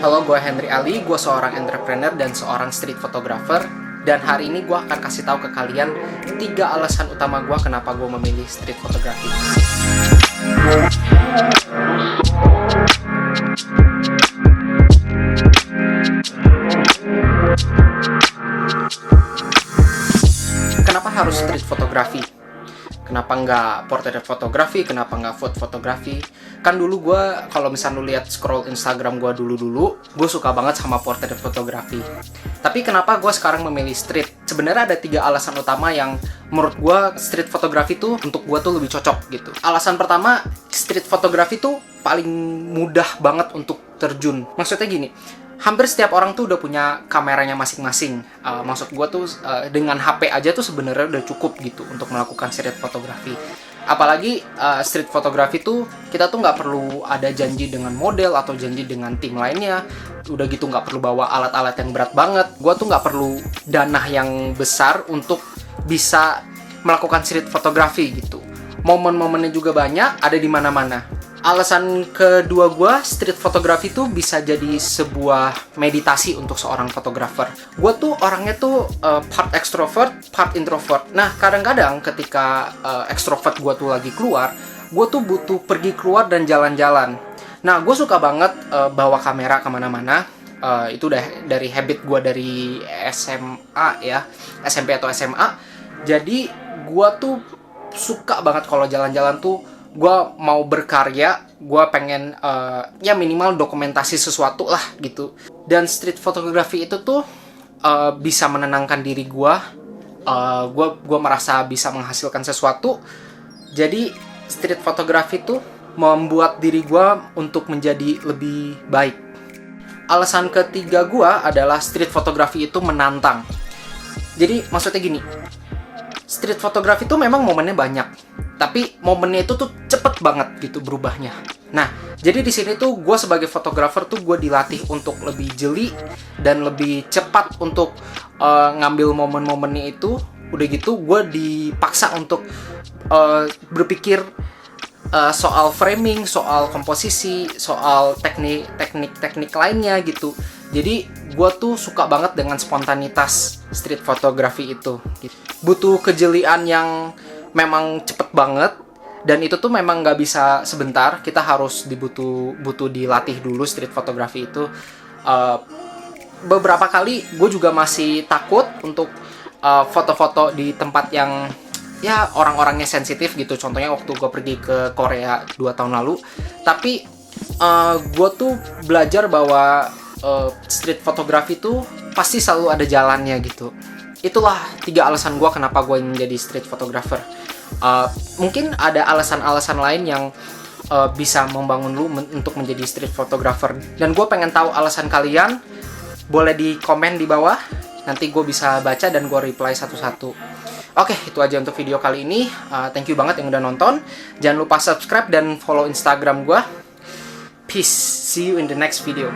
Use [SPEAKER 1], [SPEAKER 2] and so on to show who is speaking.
[SPEAKER 1] Halo, gue Henry Ali, gue seorang entrepreneur dan seorang street photographer. Dan hari ini gue akan kasih tahu ke kalian 3 alasan utama gue kenapa gue memilih street photography. Kenapa harus street photography? Kenapa nggak portrait fotografi? Kenapa nggak food fotografi? Kan dulu gue, kalau misalnya lu lihat scroll Instagram gue dulu, gue suka banget sama portrait fotografi. Tapi kenapa gue sekarang memilih street? Sebenarnya ada 3 alasan utama yang menurut gue street fotografi tuh untuk gue tuh lebih cocok gitu. Alasan pertama, street fotografi tuh paling mudah banget untuk terjun. Maksudnya gini, hampir setiap orang tuh udah punya kameranya masing-masing. Maksud gue tuh dengan HP aja tuh sebenarnya udah cukup gitu untuk melakukan street fotografi. Apalagi street fotografi tuh kita tuh nggak perlu ada janji dengan model atau janji dengan tim lainnya. Udah gitu nggak perlu bawa alat-alat yang berat banget. Gue tuh nggak perlu dana yang besar untuk bisa melakukan street fotografi gitu. Momen-momennya juga banyak, ada di mana-mana. Alasan kedua gue, street photography tuh bisa jadi sebuah meditasi untuk seorang fotografer. Gue tuh orangnya tuh part extrovert, part introvert. Nah, kadang-kadang ketika extrovert gue tuh lagi keluar, gue tuh butuh pergi keluar dan jalan-jalan. Nah, gue suka banget bawa kamera kemana-mana. Itu udah dari habit gue dari SMA ya, SMP atau SMA. Jadi, gue tuh suka banget kalau jalan-jalan tuh gue mau berkarya, gue pengen ya minimal dokumentasi sesuatu lah gitu. Dan street photography itu tuh bisa menenangkan diri gue. Gue merasa bisa menghasilkan sesuatu. Jadi street photography tuh membuat diri gue untuk menjadi lebih baik. Alasan ketiga gue adalah street photography itu menantang. Jadi maksudnya gini, street photography itu memang momennya banyak, tapi momennya itu tuh cepet banget gitu berubahnya. Nah, jadi di sini tuh gue sebagai fotografer tuh gue dilatih untuk lebih jeli dan lebih cepat untuk ngambil momen-momennya itu. Udah gitu gue dipaksa untuk berpikir soal framing, soal komposisi, soal teknik lainnya gitu. Jadi gue tuh suka banget dengan spontanitas street photography itu. Butuh kejelian yang memang cepet banget, dan itu tuh memang nggak bisa sebentar. Kita harus butuh dilatih dulu street photography itu. Beberapa kali gue juga masih takut untuk foto-foto di tempat yang ya orang-orangnya sensitif gitu. Contohnya waktu gue pergi ke Korea 2 tahun lalu. Tapi gue tuh belajar bahwa street photography tuh pasti selalu ada jalannya gitu. Itulah 3 alasan gue kenapa gue menjadi street photographer. Mungkin ada alasan-alasan lain yang bisa membangun lu untuk menjadi street photographer. Dan gue pengen tahu alasan kalian. Boleh di komen di bawah. Nanti gue bisa baca dan gue reply satu-satu. Oke, itu aja untuk video kali ini. Thank you banget yang udah nonton. Jangan lupa subscribe dan follow Instagram gue. Peace. See you in the next video.